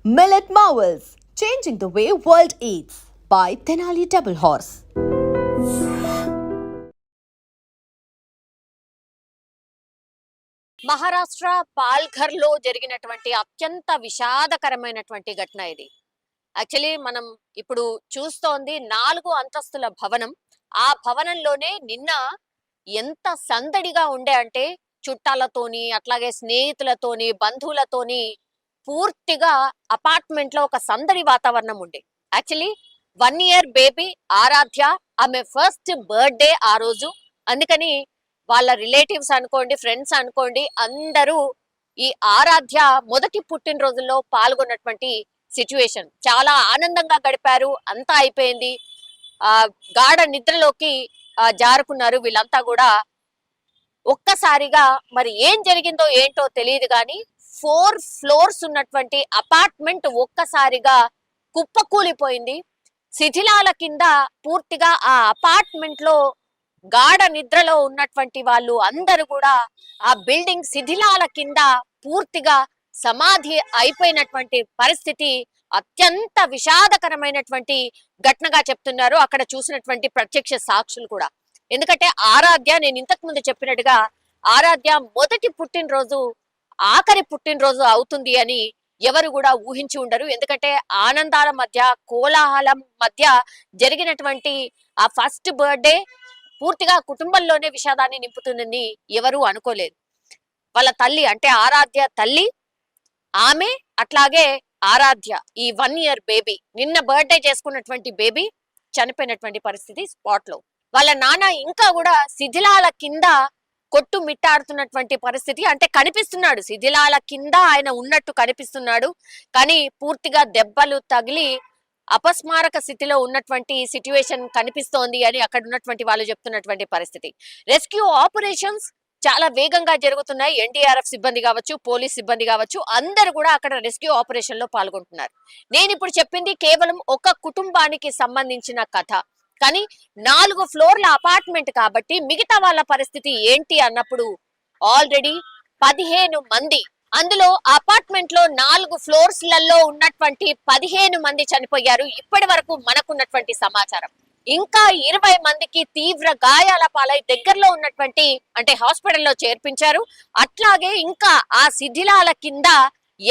Millet Marvels, changing the way world eats by Tenali Double Horse. Maharashtra Palghar లో జరిగినటువంటి అత్యంత విషాదకరమైనటువంటి ఘటన ఇది. యాక్చువల్లీ మనం ఇప్పుడు చూస్తోంది 4 అంతస్తుల భవనం. ఆ భవనంలోనే నిన్న ఎంత సందడిగా ఉండే అంటే చుట్టాలతోని, అట్లాగే స్నేహితులతోని, బంధువులతోని పూర్తిగా అపార్ట్మెంట్ లో ఒక సందడి వాతావరణం ఉండే. యాక్చువల్లీ 1 ఇయర్ బేబీ ఆరాధ్య, ఆమె ఫస్ట్ బర్త్డే ఆ రోజు. అందుకని వాళ్ళ రిలేటివ్స్ అనుకోండి, ఫ్రెండ్స్ అనుకోండి, అందరూ ఈ ఆరాధ్య మొదటి పుట్టినరోజుల్లో పాల్గొన్నటువంటి సిచ్యువేషన్. చాలా ఆనందంగా గడిపారు, అంతా అయిపోయింది. గాఢ నిద్రలోకి జారుకున్నారు వీళ్ళంతా కూడా. ఒక్కసారిగా మరి ఏం జరిగిందో ఏంటో తెలియదు కానీ 4 ఫ్లోర్స్ ఉన్నటువంటి అపార్ట్మెంట్ ఒక్కసారిగా కుప్పకూలిపోయింది. శిథిలాల కింద పూర్తిగా ఆ అపార్ట్మెంట్ లో గాఢ నిద్రలో ఉన్నటువంటి వాళ్ళు అందరూ కూడా ఆ బిల్డింగ్ శిథిలాల కింద పూర్తిగా సమాధి అయిపోయినటువంటి పరిస్థితి. అత్యంత విషాదకరమైనటువంటి ఘటనగా చెప్తున్నారు అక్కడ చూసినటువంటి ప్రత్యక్ష సాక్షులు కూడా. ఎందుకంటే ఆరాధ్య, నేను ఇంతకు ముందు చెప్పినట్టుగా ఆరాధ్య మొదటి పుట్టినరోజు ఆఖరి పుట్టినరోజు అవుతుంది అని ఎవరు కూడా ఊహించి ఉండరు. ఎందుకంటే ఆనందాల మధ్య, కోలాహలం మధ్య జరిగినటువంటి ఆ ఫస్ట్ బర్త్డే పూర్తిగా కుటుంబంలోనే విషాదాన్ని నింపుతుందని ఎవరూ అనుకోలేదు. వాళ్ళ తల్లి అంటే ఆరాధ్య తల్లి, ఆమె అట్లాగే ఆరాధ్య ఈ 1 ఇయర్ బేబీ, నిన్న బర్త్డే చేసుకున్నటువంటి బేబీ చనిపోయినటువంటి పరిస్థితి స్పాట్ లో. వాళ్ళ నాన్న ఇంకా కూడా శిథిలాల కింద కొట్టు మిట్టాడుతున్నటువంటి పరిస్థితి. అంటే కనిపిస్తున్నాడు, శిథిలాల కింద ఆయన ఉన్నట్టు కనిపిస్తున్నాడు, కానీ పూర్తిగా దెబ్బలు తగిలి అపస్మారక స్థితిలో ఉన్నటువంటి సిచ్యువేషన్ కనిపిస్తోంది అని అక్కడ ఉన్నటువంటి వాళ్ళు చెప్తున్నటువంటి పరిస్థితి. రెస్క్యూ ఆపరేషన్స్ చాలా వేగంగా జరుగుతున్నాయి. ఎన్డీఆర్ఎఫ్ సిబ్బంది కావచ్చు, పోలీస్ సిబ్బంది కావచ్చు, అందరూ కూడా అక్కడ రెస్క్యూ ఆపరేషన్ లో పాల్గొంటున్నారు. నేను ఇప్పుడు చెప్పింది కేవలం ఒక కుటుంబానికి సంబంధించిన కథ, కానీ 4 ఫ్లోర్ల అపార్ట్మెంట్ కాబట్టి మిగతా వాళ్ళ పరిస్థితి ఏంటి అన్నప్పుడు ఆల్రెడీ 15 మంది, అందులో అపార్ట్మెంట్ లో 4 ఫ్లోర్స్లలో ఉన్నటువంటి 15 మంది చనిపోయారు ఇప్పటి వరకు మనకున్నటువంటి సమాచారం. ఇంకా 20 మందికి తీవ్ర గాయాల పాలై దగ్గరలో ఉన్నటువంటి అంటే హాస్పిటల్లో చేర్పించారు. అట్లాగే ఇంకా ఆ శిథిలాల కింద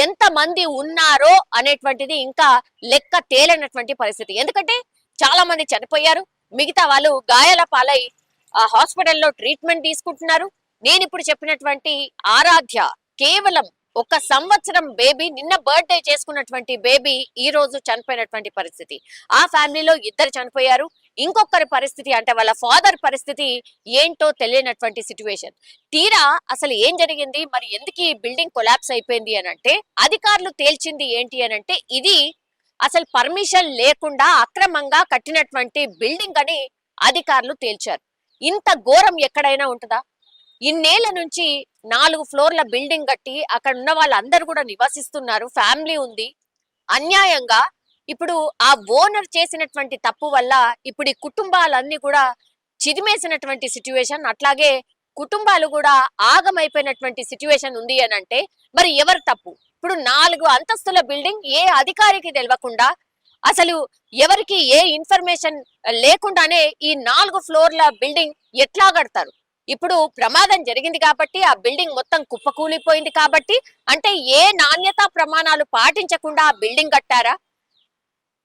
ఎంత మంది ఉన్నారో అనేటువంటిది ఇంకా లెక్క తేలనటువంటి పరిస్థితి. ఎందుకంటే చాలా మంది చనిపోయారు, మిగతా వాళ్ళు గాయాల పాలై ఆ హాస్పిటల్లో ట్రీట్మెంట్ తీసుకుంటున్నారు. నేను ఇప్పుడు చెప్పినటువంటి ఆరాధ్య కేవలం 1 సంవత్సరం బేబీ, నిన్న బర్త్డే చేసుకున్నటువంటి బేబీ ఈ రోజు చనిపోయినటువంటి పరిస్థితి. ఆ ఫ్యామిలీలో 2 చనిపోయారు. ఇంకొకరి పరిస్థితి అంటే వాళ్ళ ఫాదర్ పరిస్థితి ఏంటో తెలియనటువంటి సిచ్యువేషన్. తీరా అసలు ఏం జరిగింది, మరి ఎందుకు ఈ బిల్డింగ్ కొలాప్స్ అయిపోయింది అని అంటే అధికారులు తేల్చింది ఏంటి అని అంటే ఇది అసలు పర్మిషన్ లేకుండా అక్రమంగా కట్టినటువంటి బిల్డింగ్ అని అధికారులు తేల్చారు. ఇంత ఘోరం ఎక్కడైనా ఉంటుందా? ఇన్నేళ్ల నుంచి 4 ఫ్లోర్ల బిల్డింగ్ కట్టి అక్కడ ఉన్న వాళ్ళందరూ కూడా నివసిస్తున్నారు, ఫ్యామిలీ ఉంది. అన్యాయంగా ఇప్పుడు ఆ ఓనర్ చేసినటువంటి తప్పు వల్ల ఇప్పుడు ఈ కుటుంబాలన్నీ కూడా చిదిమేసినటువంటి సిచ్యువేషన్, అట్లాగే కుటుంబాలు కూడా ఆగమైపోయినటువంటి సిచ్యువేషన్ ఉంది అని అంటే మరి ఎవరు తప్పు? ఇప్పుడు 4 అంతస్తుల బిల్డింగ్ ఏ అధికారికి తెలియకుండా, అసలు ఎవరికి ఏ ఇన్ఫర్మేషన్ లేకుండానే ఈ 4 ఫ్లోర్ల బిల్డింగ్ ఎట్లా కడతారు? ఇప్పుడు ప్రమాదం జరిగింది కాబట్టి ఆ బిల్డింగ్ మొత్తం కుప్పకూలిపోయింది కాబట్టి అంటే ఏ నాణ్యతా ప్రమాణాలు పాటించకుండా ఆ బిల్డింగ్ కట్టారా?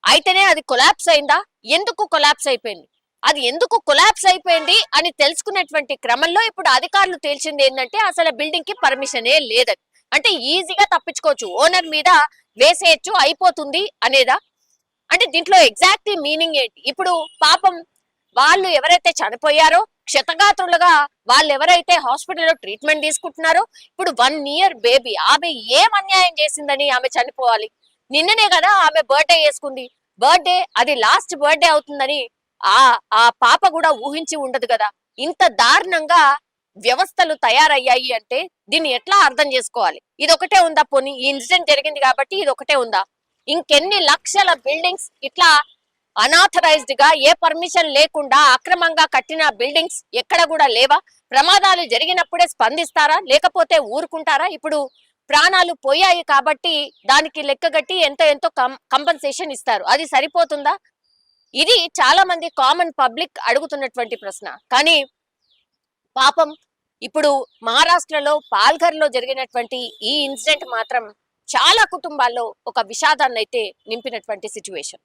అయితేనే అది కొలాప్స్ అయిందా? ఎందుకు కొలాప్స్ అయిపోయింది? అది ఎందుకు కొలాప్స్ అయిపోయింది అని తెలుసుకునేటువంటి క్రమంలో ఇప్పుడు అధికారులు తేల్చింది ఏంటంటే అసలు బిల్డింగ్ కి పర్మిషనే లేదని. అంటే ఈజీగా తప్పించుకోవచ్చు, ఓనర్ మీద వేసేయచ్చు, అయిపోతుంది అనేదా? అంటే దీంట్లో ఎగ్జాక్ట్ మీనింగ్ ఏంటి? ఇప్పుడు పాపం వాళ్ళు ఎవరైతే చనిపోయారో క్షతగాత్రులుగా వాళ్ళు ఎవరైతే హాస్పిటల్లో ట్రీట్మెంట్ తీసుకుంటున్నారో, ఇప్పుడు 1 ఇయర్ బేబీ, ఆమె ఏం అన్యాయం చేసిందని ఆమె చనిపోవాలి? నిన్ననే కదా ఆమె బర్త్డే చేసుకుంది, బర్త్డే అది లాస్ట్ బర్త్డే అవుతుందని ఆ పాప కూడా ఊహించి ఉండదు కదా. ఇంత దారుణంగా వ్యవస్థలు తయారయ్యాయి అంటే దీన్ని ఎట్లా అర్థం చేసుకోవాలి? ఇది ఒకటే ఉందా? పోనీ ఈ ఇన్సిడెంట్ జరిగింది కాబట్టి ఇది ఒకటే ఉందా? ఇంకెన్ని లక్షల బిల్డింగ్స్ ఇట్లా అనాథరైజ్డ్ గా ఏ పర్మిషన్ లేకుండా అక్రమంగా కట్టిన బిల్డింగ్స్ ఎక్కడ కూడా లేవా? ప్రమాదాలు జరిగినప్పుడే స్పందిస్తారా, లేకపోతే ఊరుకుంటారా? ఇప్పుడు ప్రాణాలు పోయాయి కాబట్టి దానికి లెక్కగట్టి ఎంతో కంపెన్సేషన్ ఇస్తారు. అది సరిపోతుందా? ఇది చాలా మంది కామన్ పబ్లిక్ అడుగుతున్నటువంటి ప్రశ్న. కానీ పాపం ఇప్పుడు మహారాష్ట్రలో పాల్ఘర్లో జరిగినటువంటి ఈ ఇన్సిడెంట్ మాత్రం చాలా కుటుంబాల్లో ఒక విషాదాన్ని అయితే నింపినటువంటి సిచ్యువేషన్.